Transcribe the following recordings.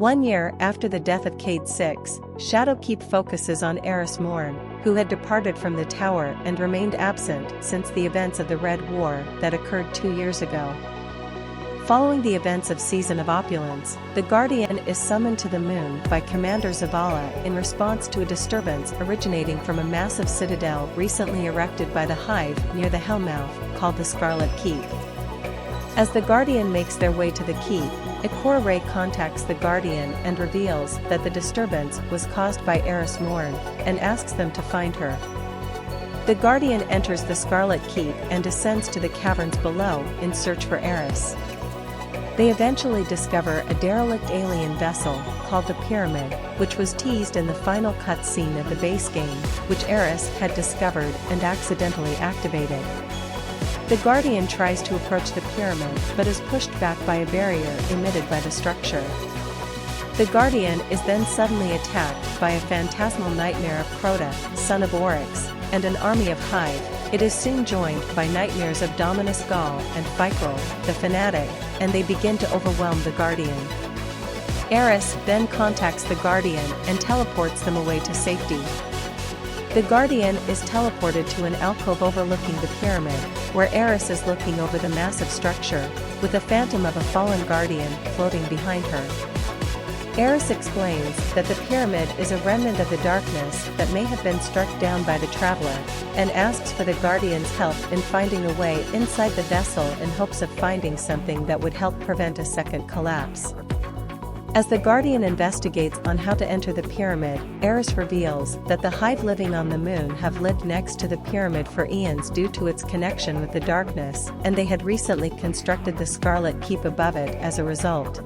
1 year after the death of Cade 6, Shadowkeep focuses on Eris Morn, who had departed from the tower and remained absent since the events of the Red War that occurred 2 years ago. Following the events of Season of Opulence, the Guardian is summoned to the moon by Commander Zavala in response to a disturbance originating from a massive citadel recently erected by the Hive near the Hellmouth, called the Scarlet Keep. As the Guardian makes their way to the keep, Ikora Ray contacts the Guardian and reveals that the disturbance was caused by Eris Morn, and asks them to find her. The Guardian enters the Scarlet Keep and descends to the caverns below in search for Eris. They eventually discover a derelict alien vessel, called the Pyramid, which was teased in the final cutscene of the base game, which Eris had discovered and accidentally activated. The Guardian tries to approach the pyramid but is pushed back by a barrier emitted by the structure. The Guardian is then suddenly attacked by a phantasmal nightmare of Crota, son of Oryx, and an army of Hive. It is soon joined by nightmares of Dominus Gaul and Ficrel, the Fanatic, and they begin to overwhelm the Guardian. Eris then contacts the Guardian and teleports them away to safety. The Guardian is teleported to an alcove overlooking the pyramid, where Eris is looking over the massive structure, with a phantom of a fallen Guardian floating behind her. Eris explains that the pyramid is a remnant of the darkness that may have been struck down by the Traveler, and asks for the Guardian's help in finding a way inside the vessel in hopes of finding something that would help prevent a second collapse. As the Guardian investigates on how to enter the pyramid, Eris reveals that the Hive living on the moon have lived next to the pyramid for eons due to its connection with the darkness, and they had recently constructed the Scarlet Keep above it as a result.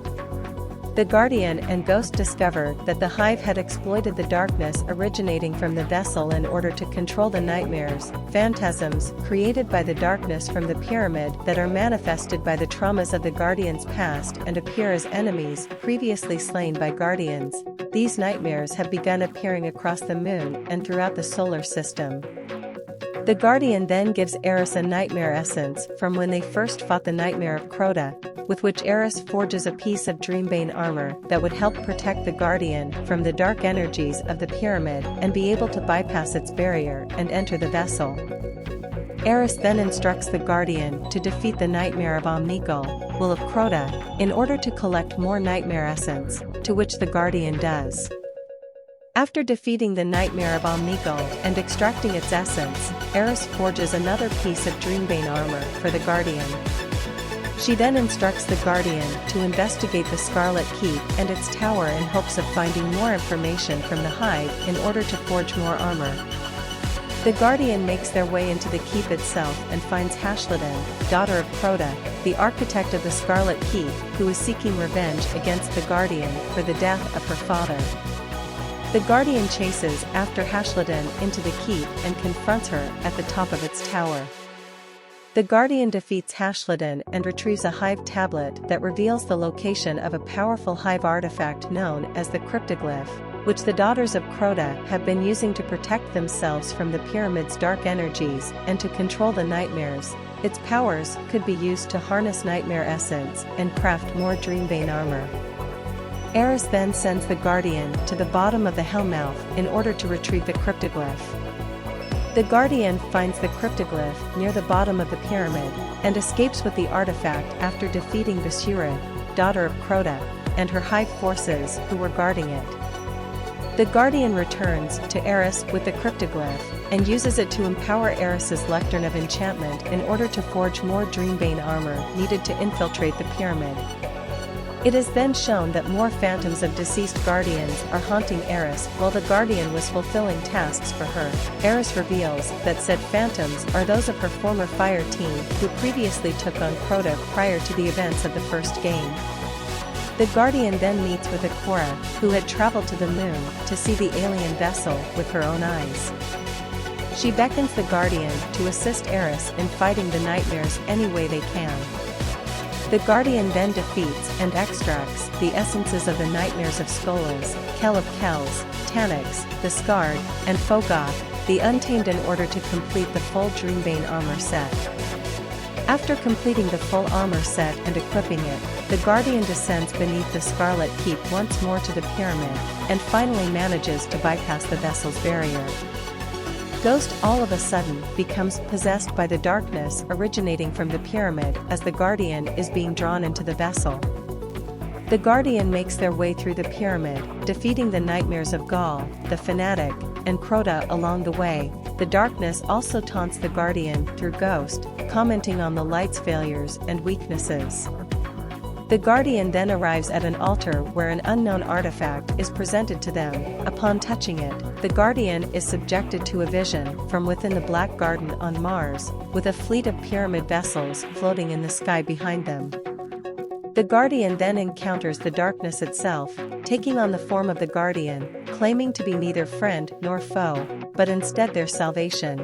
The Guardian and Ghost discover that the Hive had exploited the darkness originating from the vessel in order to control the nightmares, phantasms created by the darkness from the pyramid that are manifested by the traumas of the Guardian's past and appear as enemies previously slain by Guardians. These nightmares have begun appearing across the moon and throughout the solar system. The Guardian then gives Eris a nightmare essence from when they first fought the nightmare of Crota, with which Eris forges a piece of Dreambane armor that would help protect the Guardian from the dark energies of the pyramid and be able to bypass its barrier and enter the vessel. Eris then instructs the Guardian to defeat the nightmare of Omnigul, Will of Crota, in order to collect more nightmare essence, to which the Guardian does. After defeating the nightmare of Omnigul and extracting its essence, Eris forges another piece of Dreambane armor for the Guardian. She then instructs the Guardian to investigate the Scarlet Keep and its tower in hopes of finding more information from the Hive in order to forge more armor. The Guardian makes their way into the keep itself and finds Hashladin, daughter of Crota, the architect of the Scarlet Keep, who is seeking revenge against the Guardian for the death of her father. The Guardian chases after Hashladin into the keep and confronts her at the top of its tower. The Guardian defeats Hashladin and retrieves a Hive tablet that reveals the location of a powerful Hive artifact known as the Cryptoglyph, which the Daughters of Crota have been using to protect themselves from the pyramid's dark energies and to control the nightmares. Its powers could be used to harness nightmare essence and craft more Dreambane armor. Eris then sends the Guardian to the bottom of the Hellmouth in order to retrieve the Cryptoglyph. The Guardian finds the Cryptoglyph near the bottom of the pyramid, and escapes with the artifact after defeating Basurid, daughter of Crota, and her Hive forces who were guarding it. The Guardian returns to Eris with the Cryptoglyph, and uses it to empower Eris's Lectern of Enchantment in order to forge more Dreambane armor needed to infiltrate the pyramid. It is then shown that more phantoms of deceased Guardians are haunting Eris while the Guardian was fulfilling tasks for her. Eris reveals that said phantoms are those of her former fire team who previously took on Crota prior to the events of the first game. The Guardian then meets with Ikora, who had traveled to the moon to see the alien vessel with her own eyes. She beckons the Guardian to assist Eris in fighting the nightmares any way they can. The Guardian then defeats and extracts the essences of the nightmares of Skolas, Kel of Kells, Taniks, the Scarred, and Fogoth, the Untamed in order to complete the full Dreambane armor set. After completing the full armor set and equipping it, the Guardian descends beneath the Scarlet Keep once more to the pyramid, and finally manages to bypass the vessel's barrier. Ghost all of a sudden becomes possessed by the darkness originating from the pyramid as the Guardian is being drawn into the vessel. The Guardian makes their way through the pyramid, defeating the nightmares of Gaul, the Fanatic, and Crota along the way. The darkness also taunts the Guardian through Ghost, commenting on the light's failures and weaknesses. The Guardian then arrives at an altar where an unknown artifact is presented to them. Upon touching it, the Guardian is subjected to a vision from within the Black Garden on Mars, with a fleet of pyramid vessels floating in the sky behind them. The Guardian then encounters the darkness itself, taking on the form of the Guardian, claiming to be neither friend nor foe, but instead their salvation.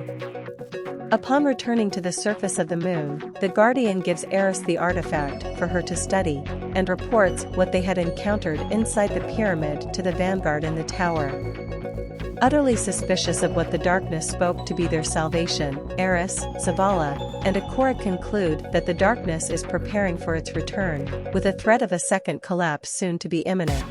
Upon returning to the surface of the moon, the Guardian gives Eris the artifact for her to study, and reports what they had encountered inside the pyramid to the vanguard in the tower. Utterly suspicious of what the darkness spoke to be their salvation, Eris, Zavala, and Ikora conclude that the darkness is preparing for its return, with a threat of a second collapse soon to be imminent.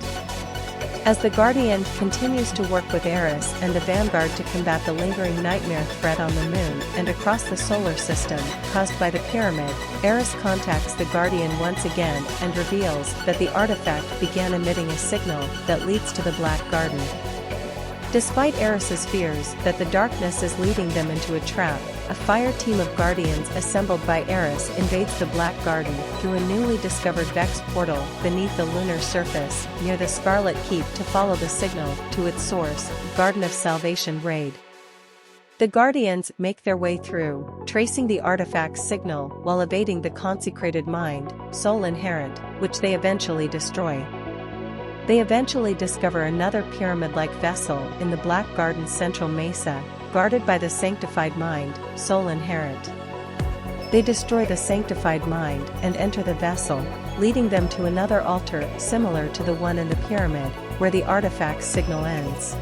As the Guardian continues to work with Eris and the Vanguard to combat the lingering nightmare threat on the moon and across the solar system caused by the pyramid, Eris contacts the Guardian once again and reveals that the artifact began emitting a signal that leads to the Black Garden. Despite Eris's fears that the darkness is leading them into a trap, a fire team of Guardians assembled by Eris invades the Black Garden through a newly discovered Vex portal beneath the lunar surface near the Scarlet Keep to follow the signal to its source, Garden of Salvation raid. The Guardians make their way through, tracing the artifact's signal while evading the consecrated mind, soul inherent, which they eventually destroy. They eventually discover another pyramid-like vessel in the Black Garden's central mesa, guarded by the sanctified mind, soul inherent. They destroy the sanctified mind and enter the vessel, leading them to another altar similar to the one in the pyramid, where the artifact's signal ends.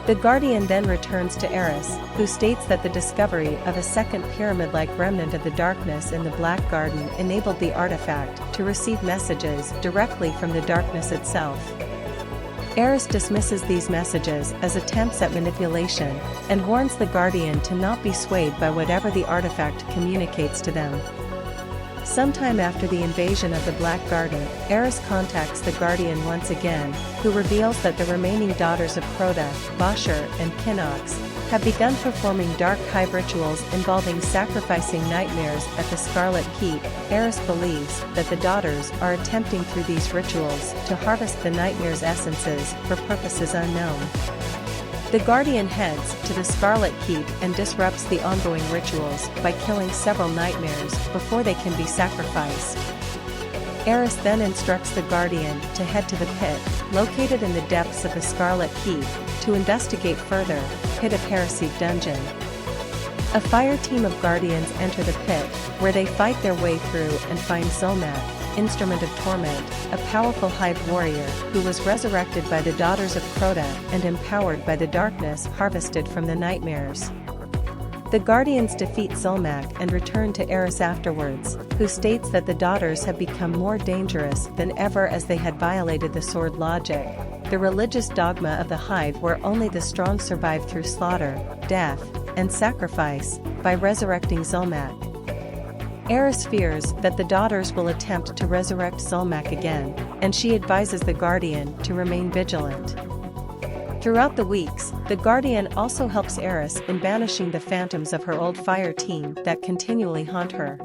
The Guardian then returns to Eris, who states that the discovery of a second pyramid-like remnant of the darkness in the Black Garden enabled the artifact to receive messages directly from the darkness itself. Eris dismisses these messages as attempts at manipulation, and warns the Guardian to not be swayed by whatever the artifact communicates to them. Sometime after the invasion of the Black Garden, Eris contacts the Guardian once again, who reveals that the remaining daughters of Crota, Bashir, and Kinox have begun performing dark hive rituals involving sacrificing nightmares at the Scarlet Keep. Eris believes that the daughters are attempting through these rituals to harvest the nightmare's essences for purposes unknown. The Guardian heads to the Scarlet Keep and disrupts the ongoing rituals by killing several nightmares before they can be sacrificed. Eris then instructs the Guardian to head to the pit, located in the depths of the Scarlet Keep, to investigate further, Pit of Heresy dungeon. A fire team of Guardians enter the pit, where they fight their way through and find Zolmak, Instrument of Torment, a powerful hive warrior who was resurrected by the daughters of Crota and empowered by the darkness harvested from the nightmares. The Guardians defeat Zolmak and return to Eris afterwards, who states that the daughters have become more dangerous than ever as they had violated the sword logic, the religious dogma of the hive where only the strong survive through slaughter, death, and sacrifice, by resurrecting Zolmak. Eris fears that the daughters will attempt to resurrect Zolmak again, and she advises the Guardian to remain vigilant. Throughout the weeks, the Guardian also helps Eris in banishing the phantoms of her old fire team that continually haunt her.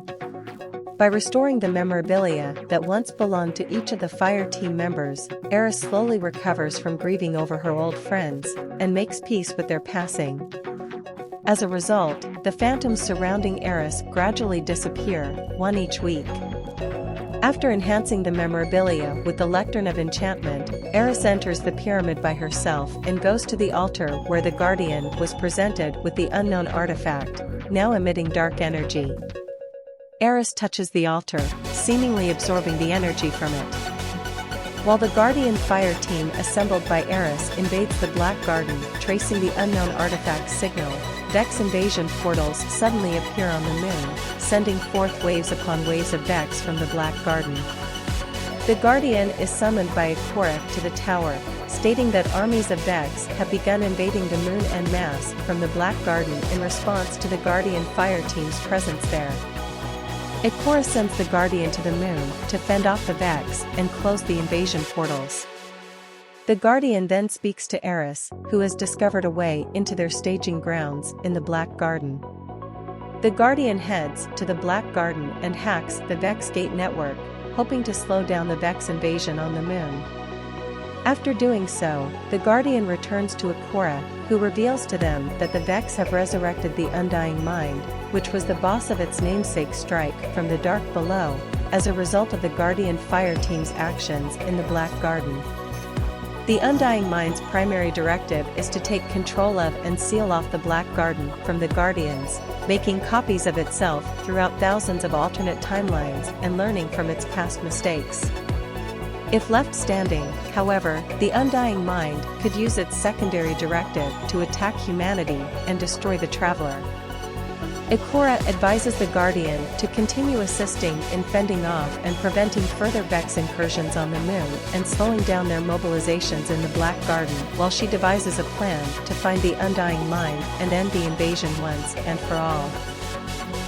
By restoring the memorabilia that once belonged to each of the fire team members, Eris slowly recovers from grieving over her old friends, and makes peace with their passing. As a result, the phantoms surrounding Eris gradually disappear, one each week. After enhancing the memorabilia with the Lectern of Enchantment, Eris enters the pyramid by herself and goes to the altar where the Guardian was presented with the unknown artifact, now emitting dark energy. Eris touches the altar, seemingly absorbing the energy from it. While the Guardian fire team assembled by Eris invades the Black Garden, tracing the unknown artifact's signal, Vex invasion portals suddenly appear on the moon, sending forth waves upon waves of Vex from the Black Garden. The Guardian is summoned by Ikora to the tower, stating that armies of Vex have begun invading the moon en masse from the Black Garden in response to the Guardian fire team's presence there. Ikora sends the Guardian to the moon to fend off the Vex and close the invasion portals. The Guardian then speaks to Eris, who has discovered a way into their staging grounds in the Black Garden. The Guardian heads to the Black Garden and hacks the Vex Gate network, hoping to slow down the Vex invasion on the moon. After doing so, the Guardian returns to Ikora, who reveals to them that the Vex have resurrected the Undying Mind, which was the boss of its namesake strike from the dark below, as a result of the Guardian fire team's actions in the Black Garden. The Undying Mind's primary directive is to take control of and seal off the Black Garden from the Guardians, making copies of itself throughout thousands of alternate timelines and learning from its past mistakes. If left standing, however, the Undying Mind could use its secondary directive to attack humanity and destroy the Traveler. Ikora advises the Guardian to continue assisting in fending off and preventing further Vex incursions on the moon and slowing down their mobilizations in the Black Garden while she devises a plan to find the Undying Mind and end the invasion once and for all.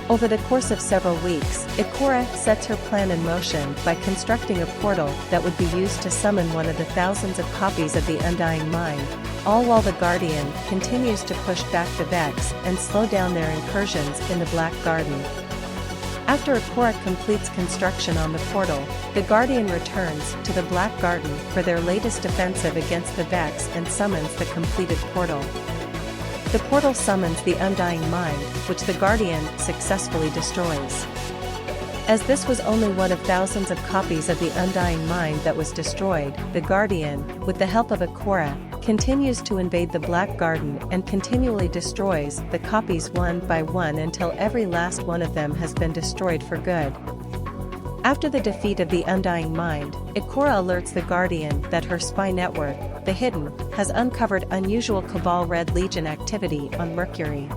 Over the course of several weeks, Ikora sets her plan in motion by constructing a portal that would be used to summon one of the thousands of copies of the Undying Mind, all while the Guardian continues to push back the Vex and slow down their incursions in the Black Garden. After Ikora completes construction on the portal, the Guardian returns to the Black Garden for their latest offensive against the Vex and summons the completed portal. The portal summons the Undying Mind, which the Guardian successfully destroys. As this was only one of thousands of copies of the Undying Mind that was destroyed, the Guardian, with the help of Ikora, continues to invade the Black Garden and continually destroys the copies one by one until every last one of them has been destroyed for good. After the defeat of the Undying Mind, Ikora alerts the Guardian that her spy network, the Hidden, has uncovered unusual Cabal Red Legion activity on Mercury.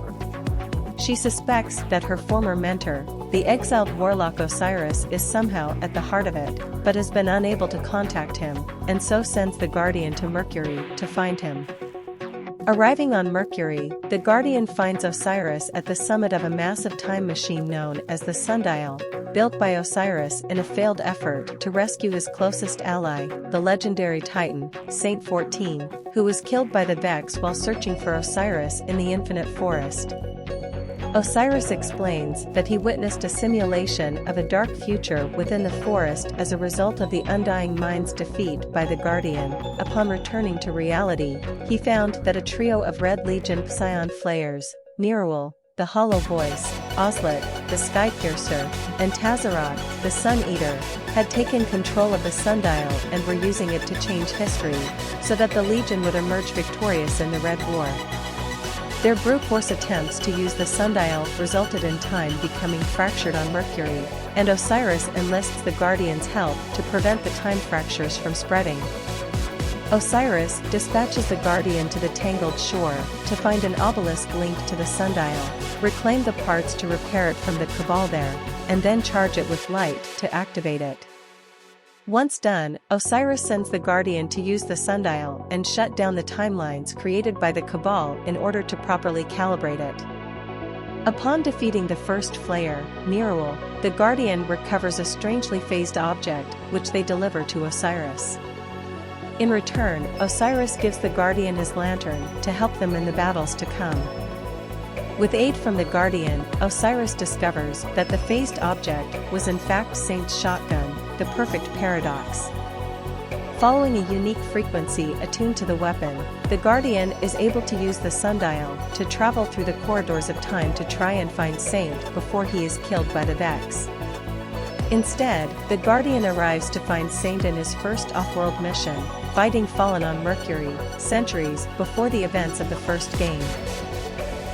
She suspects that her former mentor, the exiled warlock Osiris, is somehow at the heart of it, but has been unable to contact him, and so sends the Guardian to Mercury to find him. Arriving on Mercury, the Guardian finds Osiris at the summit of a massive time machine known as the Sundial, built by Osiris in a failed effort to rescue his closest ally, the legendary Titan, Saint 14, who was killed by the Vex while searching for Osiris in the Infinite Forest. Osiris explains that he witnessed a simulation of a dark future within the forest as a result of the Undying Mind's defeat by the Guardian. Upon returning to reality, he found that a trio of Red Legion Psion Flayers, Neruel, the Hollow Voice, Oslet, the Skypiercer, and Tazarat, the Sun Eater, had taken control of the Sundial and were using it to change history, so that the Legion would emerge victorious in the Red War. Their brute force attempts to use the Sundial resulted in time becoming fractured on Mercury, and Osiris enlists the Guardian's help to prevent the time fractures from spreading. Osiris dispatches the Guardian to the Tangled Shore to find an obelisk linked to the Sundial, reclaim the parts to repair it from the Cabal there, and then charge it with light to activate it. Once done, Osiris sends the Guardian to use the Sundial and shut down the timelines created by the Cabal in order to properly calibrate it. Upon defeating the first Flayer, Neruel, the Guardian recovers a strangely phased object, which they deliver to Osiris. In return, Osiris gives the Guardian his lantern to help them in the battles to come. With aid from the Guardian, Osiris discovers that the phased object was in fact Saint's shotgun, the perfect paradox. Following a unique frequency attuned to the weapon, the Guardian is able to use the Sundial to travel through the corridors of time to try and find Saint before he is killed by the Vex. Instead, the Guardian arrives to find Saint in his first off-world mission, fighting Fallen on Mercury, centuries before the events of the first game.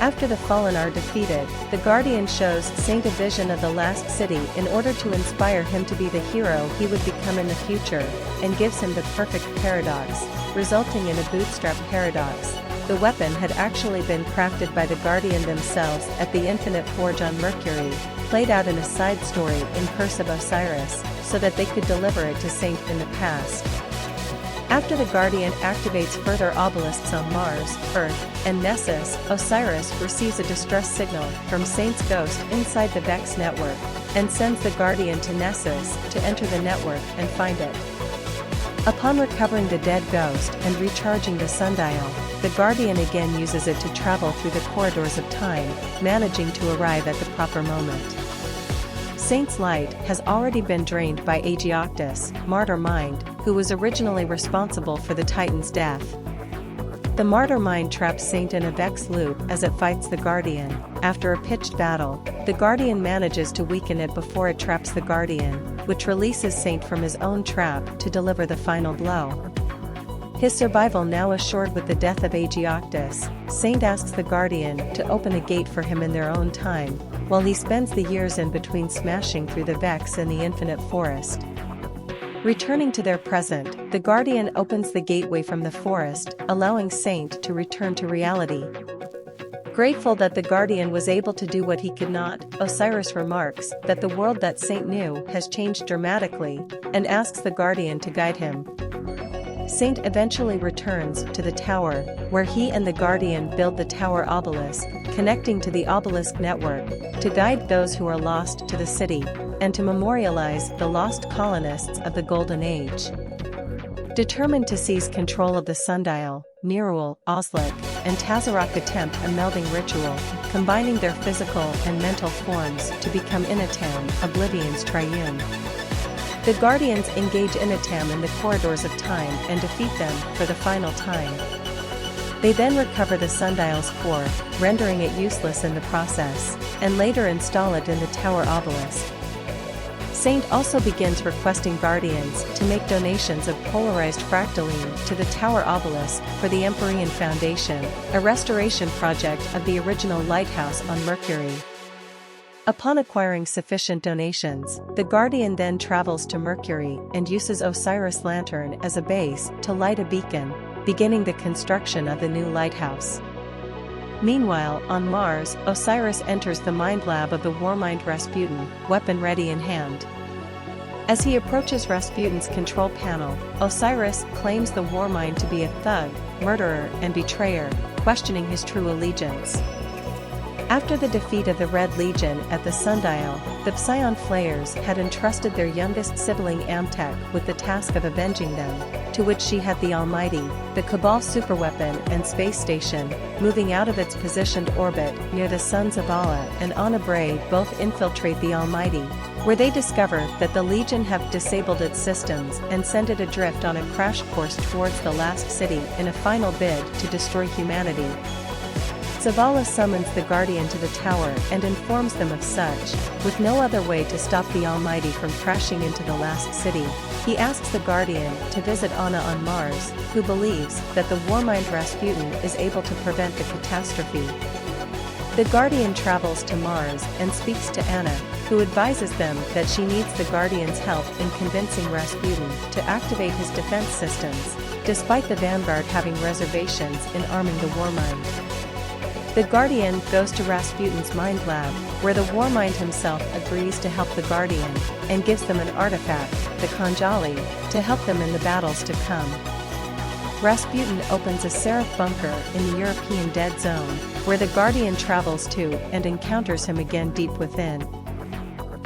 After the Fallen are defeated, the Guardian shows Saint a vision of the last city in order to inspire him to be the hero he would become in the future, and gives him the perfect paradox, resulting in a bootstrap paradox, the weapon had actually been crafted by the Guardian themselves at the Infinite Forge on Mercury, played out in a side story in Curse of Osiris, so that they could deliver it to Saint in the past. After the Guardian activates further obelisks on Mars, Earth, and Nessus, Osiris receives a distress signal from Saint's ghost inside the Vex network, and sends the Guardian to Nessus to enter the network and find it. Upon recovering the dead ghost and recharging the sundial, the Guardian again uses it to travel through the corridors of time, managing to arrive at the proper moment. Saint's light has already been drained by Aegioctus, Martyr Mind, who was originally responsible for the Titan's death. The Martyr Mind traps Saint in a Vex loop as it fights the Guardian. After a pitched battle, the Guardian manages to weaken it before it traps the Guardian, which releases Saint from his own trap to deliver the final blow. His survival now assured with the death of Aegioctus, Saint asks the Guardian to open a gate for him in their own time, while he spends the years in between smashing through the Vex in the Infinite Forest. Returning to their present, the Guardian opens the gateway from the forest, allowing Saint to return to reality. Grateful that the Guardian was able to do what he could not, Osiris remarks that the world that Saint knew has changed dramatically, and asks the Guardian to guide him. Saint eventually returns to the tower, where he and the Guardian build the tower obelisk, connecting to the obelisk network, to guide those who are lost to the city, and to memorialize the lost colonists of the Golden Age. Determined to seize control of the sundial, Nerul, Oslic, and Tazarok attempt a melding ritual, combining their physical and mental forms to become Inatam, Oblivion's Triune. The Guardians engage Inatam in the corridors of time and defeat them for the final time. They then recover the sundial's core, rendering it useless in the process, and later install it in the tower obelisk. Saint also begins requesting Guardians to make donations of polarized fractaline to the tower obelisk for the Empyrean Foundation, a restoration project of the original lighthouse on Mercury. Upon acquiring sufficient donations, the Guardian then travels to Mercury and uses Osiris' lantern as a base to light a beacon, beginning the construction of the new lighthouse. Meanwhile, on Mars, Osiris enters the mind lab of the Warmind Rasputin, weapon ready in hand. As he approaches Rasputin's control panel, Osiris claims the Warmind to be a thug, murderer, and betrayer, questioning his true allegiance. After the defeat of the Red Legion at the Sundial, the Psion Flayers had entrusted their youngest sibling Amtek with the task of avenging them, to which she had the Almighty, the Cabal superweapon and space station, moving out of its positioned orbit near the suns Zavala and Ana Bray both infiltrate the Almighty, where they discover that the Legion have disabled its systems and send it adrift on a crash course towards the last city in a final bid to destroy humanity. Zavala summons the Guardian to the tower and informs them of such. With no other way to stop the Almighty from crashing into the last city, he asks the Guardian to visit Ana on Mars, who believes that the Warmind Rasputin is able to prevent the catastrophe. The Guardian travels to Mars and speaks to Ana, who advises them that she needs the Guardian's help in convincing Rasputin to activate his defense systems, despite the Vanguard having reservations in arming the Warmind. The Guardian goes to Rasputin's mind lab, where the Warmind himself agrees to help the Guardian, and gives them an artifact, the Kanjali, to help them in the battles to come. Rasputin opens a Seraph bunker in the European Dead Zone, where the Guardian travels to and encounters him again deep within.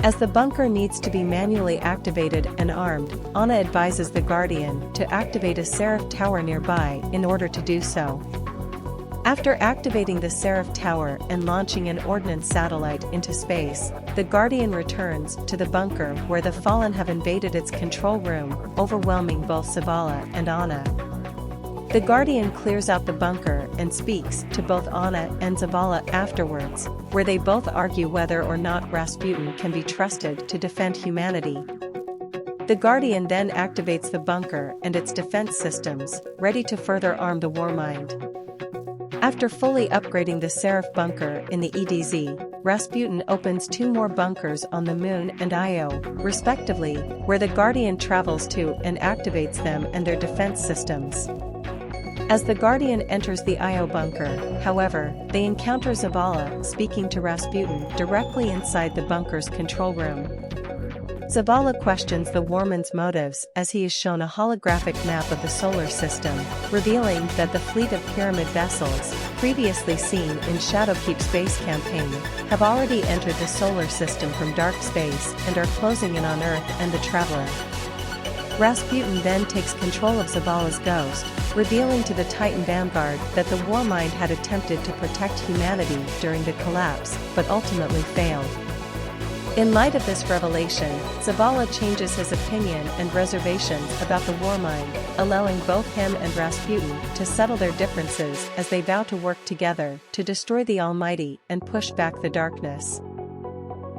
As the bunker needs to be manually activated and armed, Ana advises the Guardian to activate a Seraph tower nearby in order to do so. After activating the Seraph Tower and launching an ordnance satellite into space, the Guardian returns to the bunker where the Fallen have invaded its control room, overwhelming both Zavala and Ana. The Guardian clears out the bunker and speaks to both Ana and Zavala afterwards, where they both argue whether or not Rasputin can be trusted to defend humanity. The Guardian then activates the bunker and its defense systems, ready to further arm the Warmind. After fully upgrading the Seraph bunker in the EDZ, Rasputin opens 2 more bunkers on the Moon and Io, respectively, where the Guardian travels to and activates them and their defense systems. As the Guardian enters the Io bunker, however, they encounter Zavala speaking to Rasputin directly inside the bunker's control room. Zavala questions the Warman's motives as he is shown a holographic map of the solar system, revealing that the fleet of pyramid vessels, previously seen in Shadowkeep space campaign, have already entered the solar system from dark space and are closing in on Earth and the Traveler. Rasputin then takes control of Zavala's ghost, revealing to the Titan Vanguard that the Warmind had attempted to protect humanity during the collapse, but ultimately failed. In light of this revelation, Zavala changes his opinion and reservations about the Warmind, allowing both him and Rasputin to settle their differences as they vow to work together to destroy the Almighty and push back the darkness.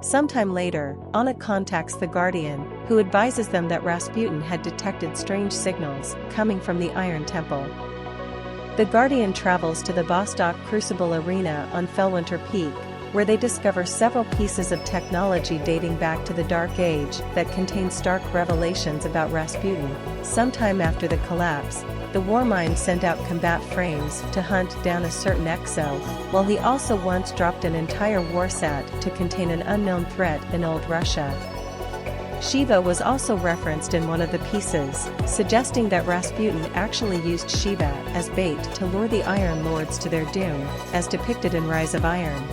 Sometime later, Anna contacts the Guardian, who advises them that Rasputin had detected strange signals coming from the Iron Temple. The Guardian travels to the Vostok Crucible Arena on Fellwinter Peak, where they discover several pieces of technology dating back to the Dark Age that contain stark revelations about Rasputin. Sometime after the collapse, the Warmind sent out combat frames to hunt down a certain exo, while he also once dropped an entire warsat to contain an unknown threat in old Russia. Shiva was also referenced in one of the pieces, suggesting that Rasputin actually used Shiva as bait to lure the Iron Lords to their doom, as depicted in Rise of Iron.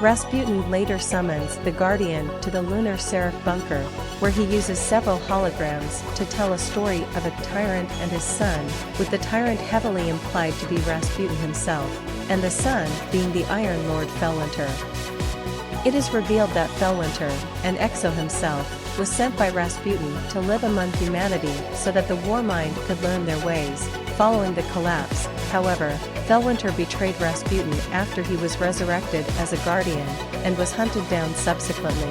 Rasputin later summons the Guardian to the Lunar Seraph bunker, where he uses several holograms to tell a story of a tyrant and his son, with the tyrant heavily implied to be Rasputin himself, and the son being the Iron Lord Fellwinter. It is revealed that Fellwinter, and Exo himself, was sent by Rasputin to live among humanity so that the Warmind could learn their ways. Following the collapse, however, Fellwinter betrayed Rasputin after he was resurrected as a Guardian, and was hunted down subsequently.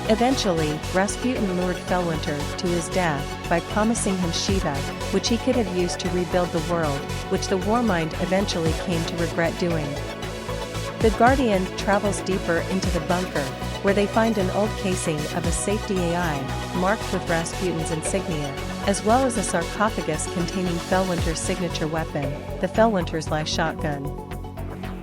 Eventually, Rasputin lured Fellwinter to his death by promising him Shiva, which he could have used to rebuild the world, which the Warmind eventually came to regret doing. The Guardian travels deeper into the bunker, where they find an old casing of a safety AI, marked with Rasputin's insignia, as well as a sarcophagus containing Fellwinter's signature weapon, the Fellwinter's Lie shotgun.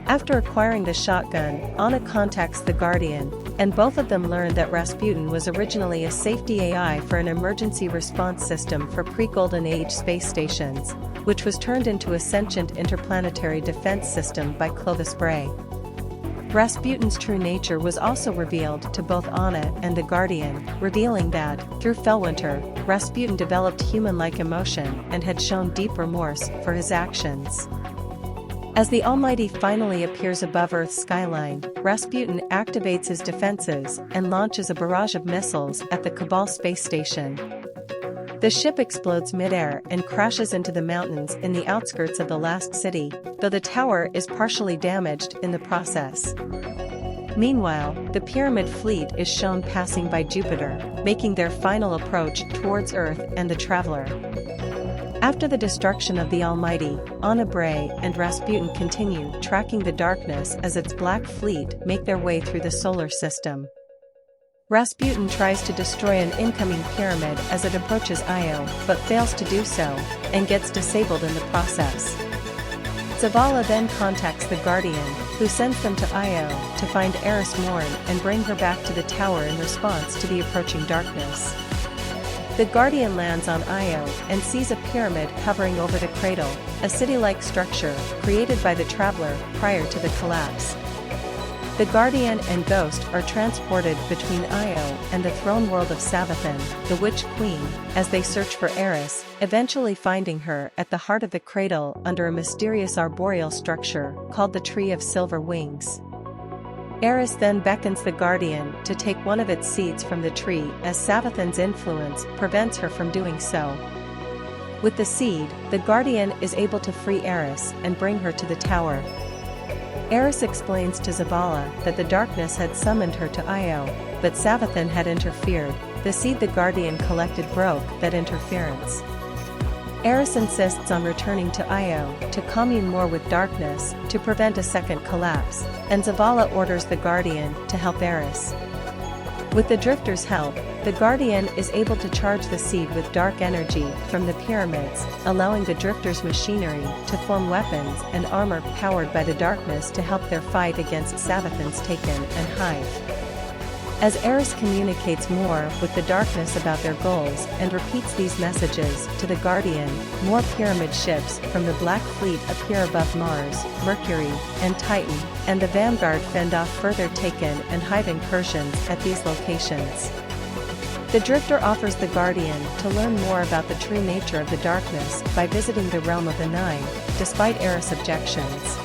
After acquiring the shotgun, Anna contacts the Guardian, and both of them learn that Rasputin was originally a safety AI for an emergency response system for pre-Golden Age space stations, which was turned into a sentient interplanetary defense system by Clovis Bray. Rasputin's true nature was also revealed to both Anna and the Guardian, revealing that, through Fellwinter, Rasputin developed human-like emotion and had shown deep remorse for his actions. As the Almighty finally appears above Earth's skyline, Rasputin activates his defenses and launches a barrage of missiles at the Cabal space station. The ship explodes midair and crashes into the mountains in the outskirts of the last city, though the tower is partially damaged in the process. Meanwhile, the Pyramid fleet is shown passing by Jupiter, making their final approach towards Earth and the Traveler. After the destruction of the Almighty, Anna Bray and Rasputin continue tracking the darkness as its black fleet make their way through the solar system. Rasputin tries to destroy an incoming pyramid as it approaches Io, but fails to do so, and gets disabled in the process. Zavala then contacts the Guardian, who sends them to Io to find Eris Morn and bring her back to the tower in response to the approaching darkness. The Guardian lands on Io and sees a pyramid hovering over the cradle, a city-like structure created by the Traveler prior to the collapse. The Guardian and Ghost are transported between Io and the throne world of Savathun, the Witch Queen, as they search for Eris, eventually finding her at the heart of the cradle under a mysterious arboreal structure called the Tree of Silver Wings. Eris then beckons the Guardian to take one of its seeds from the tree as Savathun's influence prevents her from doing so. With the seed, the Guardian is able to free Eris and bring her to the tower. Eris explains to Zavala that the darkness had summoned her to Io, but Savathun had interfered. The seed the Guardian collected broke that interference. Eris insists on returning to Io to commune more with darkness to prevent a second collapse, and Zavala orders the Guardian to help Eris. With the Drifter's help, The Guardian is able to charge the seed with dark energy from the pyramids, allowing the Drifter's machinery to form weapons and armor powered by the darkness to help their fight against Savathun's Taken and Hive. As Eris communicates more with the darkness about their goals and repeats these messages to the Guardian, more pyramid ships from the Black Fleet appear above Mars, Mercury, and Titan, and the Vanguard fend off further Taken and Hive incursions at these locations. The Drifter offers the Guardian to learn more about the true nature of the darkness by visiting the Realm of the Nine, despite Eris' objections.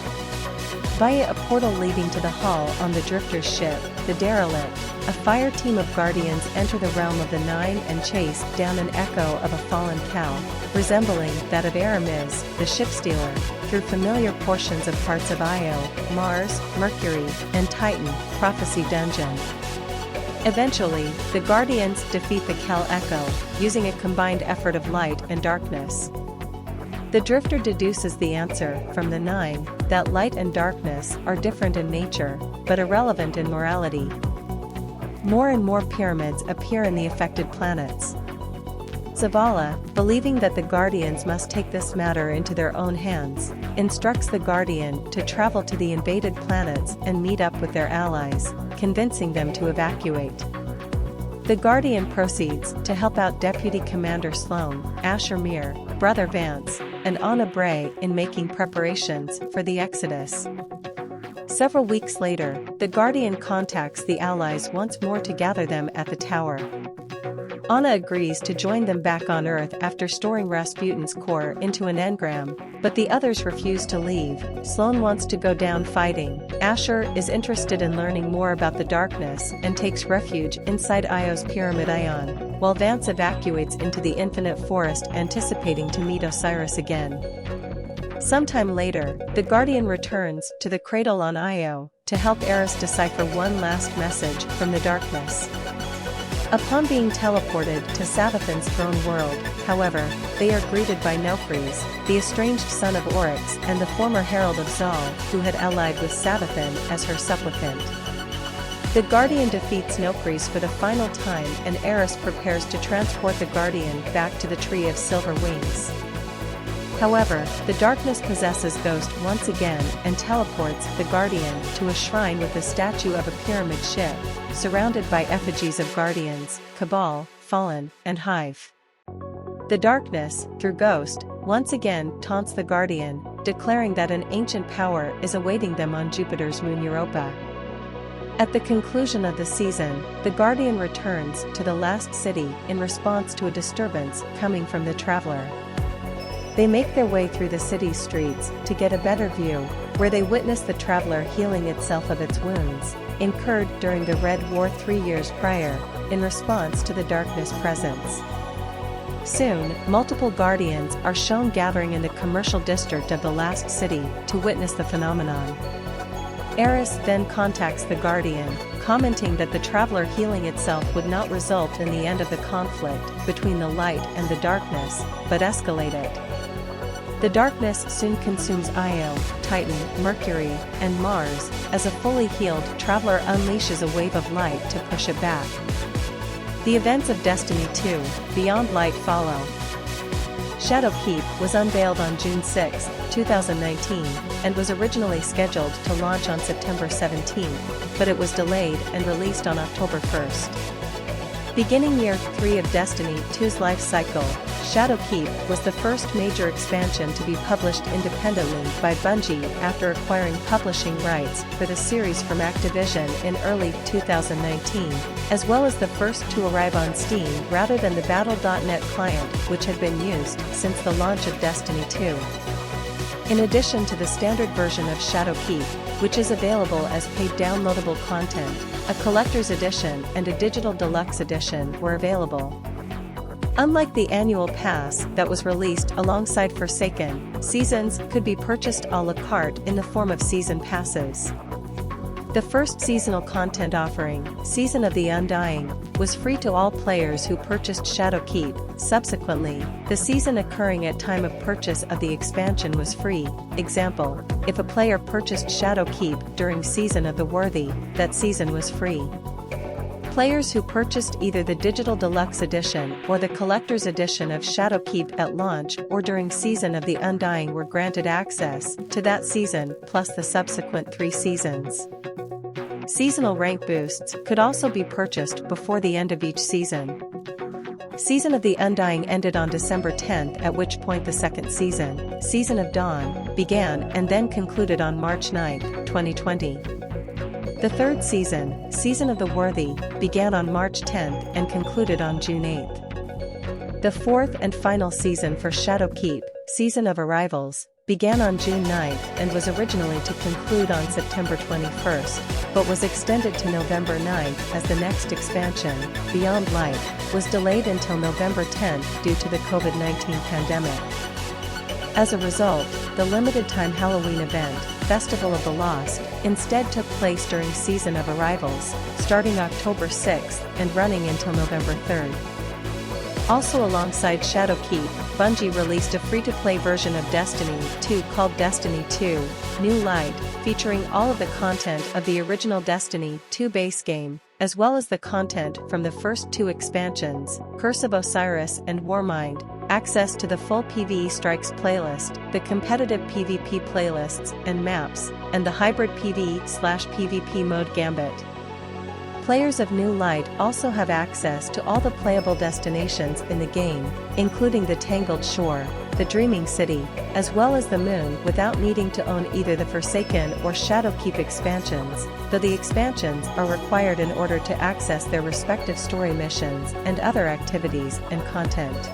Via a portal leading to the hull on the Drifter's ship, the Derelict, a fire team of Guardians enter the Realm of the Nine and chase down an echo of a fallen cow, resembling that of Aramis, the ship-stealer, through familiar portions of parts of Io, Mars, Mercury, and Titan, Prophecy Dungeon. Eventually, the Guardians defeat the Kel Echo, using a combined effort of light and darkness. The Drifter deduces the answer from the Nine, that light and darkness are different in nature, but irrelevant in morality. More and more pyramids appear in the affected planets. Zavala, believing that the Guardians must take this matter into their own hands, instructs the Guardian to travel to the invaded planets and meet up with their allies, convincing them to evacuate. The Guardian proceeds to help out Deputy Commander Sloan, Asher Mir, Brother Vance, and Anna Bray in making preparations for the exodus. Several weeks later, the Guardian contacts the Allies once more to gather them at the tower. Anna agrees to join them back on Earth after storing Rasputin's core into an engram, but the others refuse to leave. Sloan wants to go down fighting. Asher is interested in learning more about the darkness and takes refuge inside Io's Pyramid Ion, while Vance evacuates into the Infinite Forest anticipating to meet Osiris again. Sometime later, the Guardian returns to the cradle on Io to help Eris decipher one last message from the darkness. Upon being teleported to Savathun's throne world, however, they are greeted by Nokris, the estranged son of Oryx and the former herald of Zal, who had allied with Savathun as her supplicant. The Guardian defeats Nokris for the final time and Eris prepares to transport the Guardian back to the Tree of Silver Wings. However, the darkness possesses Ghost once again and teleports the Guardian to a shrine with a statue of a pyramid ship, surrounded by effigies of Guardians, Cabal, Fallen, and Hive. The darkness, through Ghost, once again taunts the Guardian, declaring that an ancient power is awaiting them on Jupiter's moon Europa. At the conclusion of the season, the Guardian returns to the last city in response to a disturbance coming from the Traveler. They make their way through the city's streets to get a better view, where they witness the Traveler healing itself of its wounds, incurred during the Red War 3 years prior, in response to the darkness presence. Soon, multiple Guardians are shown gathering in the commercial district of the last city to witness the phenomenon. Eris then contacts the Guardian, commenting that the Traveler healing itself would not result in the end of the conflict between the light and the darkness, but escalate it. The darkness soon consumes Io, Titan, Mercury, and Mars, as a fully healed Traveler unleashes a wave of light to push it back. The events of Destiny 2, Beyond Light follow. Shadowkeep was unveiled on June 6, 2019, and was originally scheduled to launch on September 17, but it was delayed and released on October 1. Beginning Year 3 of Destiny 2's life cycle, Shadowkeep was the first major expansion to be published independently by Bungie after acquiring publishing rights for the series from Activision in early 2019, as well as the first to arrive on Steam rather than the Battle.net client which had been used since the launch of Destiny 2. In addition to the standard version of Shadowkeep, which is available as paid downloadable content, a collector's edition and a digital deluxe edition were available. Unlike the annual pass that was released alongside Forsaken, seasons could be purchased à la carte in the form of season passes. The first seasonal content offering, Season of the Undying, was free to all players who purchased Shadowkeep. Subsequently, the season occurring at time of purchase of the expansion was free. Example, if a player purchased Shadowkeep during Season of the Worthy, that season was free. Players who purchased either the Digital Deluxe Edition or the Collector's Edition of Shadowkeep at launch or during Season of the Undying were granted access to that season plus the subsequent 3 seasons. Seasonal rank boosts could also be purchased before the end of each season. Season of the Undying ended on December 10th, at which point the second season, Season of Dawn, began and then concluded on March 9, 2020. The third season, Season of the Worthy, began on March 10th and concluded on June 8th. The fourth and final season for Shadowkeep, Season of Arrivals, began on June 9th and was originally to conclude on September 21st, but was extended to November 9th as the next expansion, Beyond Light, was delayed until November 10th due to the COVID-19 pandemic. As a result, the limited-time Halloween event, Festival of the Lost, instead took place during Season of Arrivals, starting October 6th and running until November 3rd. Also alongside Shadowkeep, Bungie released a free-to-play version of Destiny 2 called Destiny 2: New Light, featuring all of the content of the original Destiny 2 base game, as well as the content from the first 2 expansions, Curse of Osiris and Warmind, access to the full PvE Strikes playlist, the competitive PvP playlists and maps, and the hybrid PvE/PvP mode Gambit. Players of New Light also have access to all the playable destinations in the game, including the Tangled Shore, the Dreaming City, as well as the Moon without needing to own either the Forsaken or Shadowkeep expansions, though the expansions are required in order to access their respective story missions and other activities and content.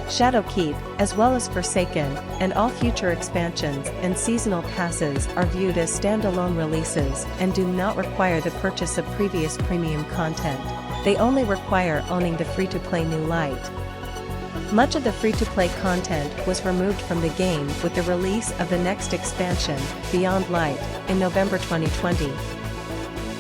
Shadowkeep, as well as Forsaken, and all future expansions and seasonal passes are viewed as standalone releases and do not require the purchase of previous premium content. They only require owning the free-to-play New Light. Much of the free-to-play content was removed from the game with the release of the next expansion, Beyond Light, in November 2020.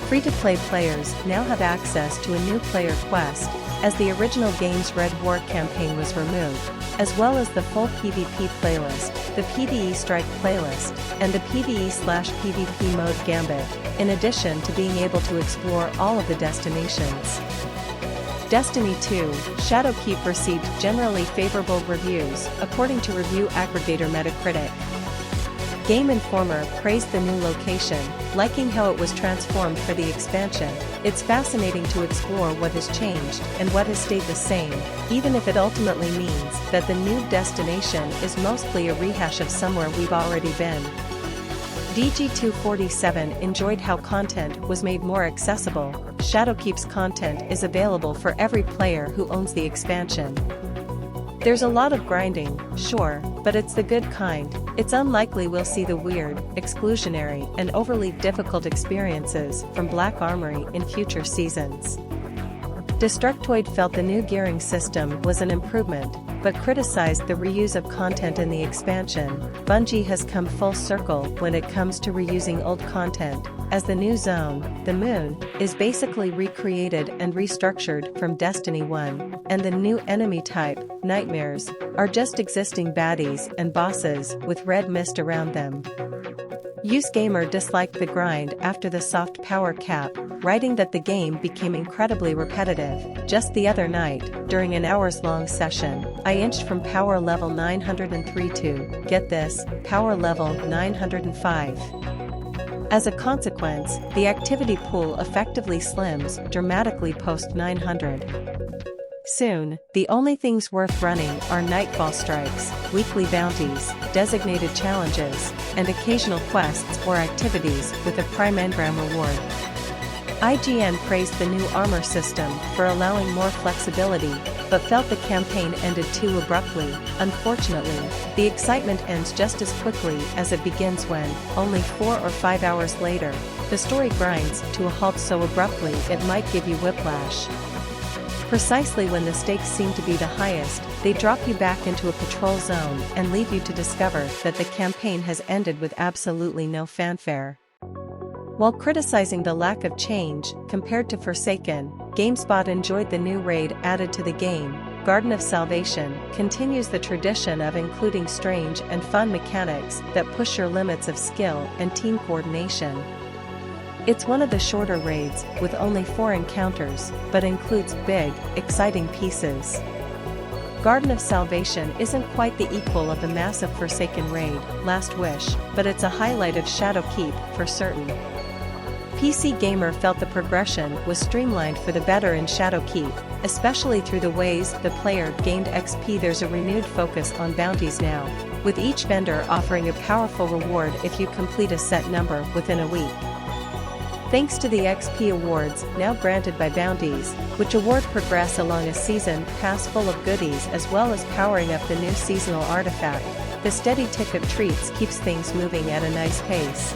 Free-to-play players now have access to a new player quest, as the original game's Red War campaign was removed, as well as the full PvP playlist, the PvE Strike playlist, and the PvE/PvP mode Gambit, in addition to being able to explore all of the destinations. Destiny 2: Shadowkeep received generally favorable reviews, according to review aggregator Metacritic. Game Informer praised the new location, liking how it was transformed for the expansion. It's fascinating to explore what has changed and what has stayed the same, even if it ultimately means that the new destination is mostly a rehash of somewhere we've already been. DG247 enjoyed how content was made more accessible. Shadowkeep's content is available for every player who owns the expansion. There's a lot of grinding, sure, but it's the good kind. It's unlikely we'll see the weird, exclusionary, and overly difficult experiences from Black Armory in future seasons. Destructoid felt the new gearing system was an improvement, but criticized the reuse of content in the expansion. Bungie has come full circle when it comes to reusing old content, as the new zone, the Moon, is basically recreated and restructured from Destiny 1, and the new enemy type, Nightmares, are just existing baddies and bosses with red mist around them. UseGamer disliked the grind after the soft power cap, writing that the game became incredibly repetitive. Just the other night, during an hours-long session, I inched from power level 903 to, get this, power level 905. As a consequence, the activity pool effectively slims dramatically post 900. Soon, the only things worth running are nightfall strikes, weekly bounties, designated challenges, and occasional quests or activities with a prime engram reward. IGN praised the new armor system for allowing more flexibility, but felt the campaign ended too abruptly. Unfortunately, the excitement ends just as quickly as it begins when, only 4 or 5 hours later, the story grinds to a halt so abruptly it might give you whiplash. Precisely when the stakes seem to be the highest, they drop you back into a patrol zone and leave you to discover that the campaign has ended with absolutely no fanfare. While criticizing the lack of change compared to Forsaken, GameSpot enjoyed the new raid added to the game. Garden of Salvation continues the tradition of including strange and fun mechanics that push your limits of skill and team coordination. It's one of the shorter raids, with only 4 encounters, but includes big, exciting pieces. Garden of Salvation isn't quite the equal of the massive Forsaken raid, Last Wish, but it's a highlight of Shadowkeep, for certain. PC Gamer felt the progression was streamlined for the better in Shadowkeep, especially through the ways the player gained XP. There's a renewed focus on bounties now, with each vendor offering a powerful reward if you complete a set number within a week. Thanks to the XP awards, now granted by bounties, which award progress along a season pass full of goodies as well as powering up the new seasonal artifact, the steady tick of treats keeps things moving at a nice pace.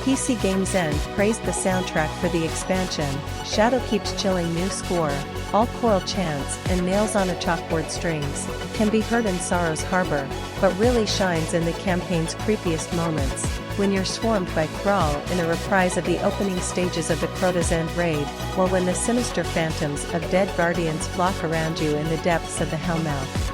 PC Games End praised the soundtrack for the expansion. Shadowkeep's chilling new score, all choral chants and nails on a chalkboard strings, can be heard in Sorrow's Harbor, but really shines in the campaign's creepiest moments, when you're swarmed by Thrall in a reprise of the opening stages of the Crota's End raid, or when the sinister phantoms of dead guardians flock around you in the depths of the Hellmouth.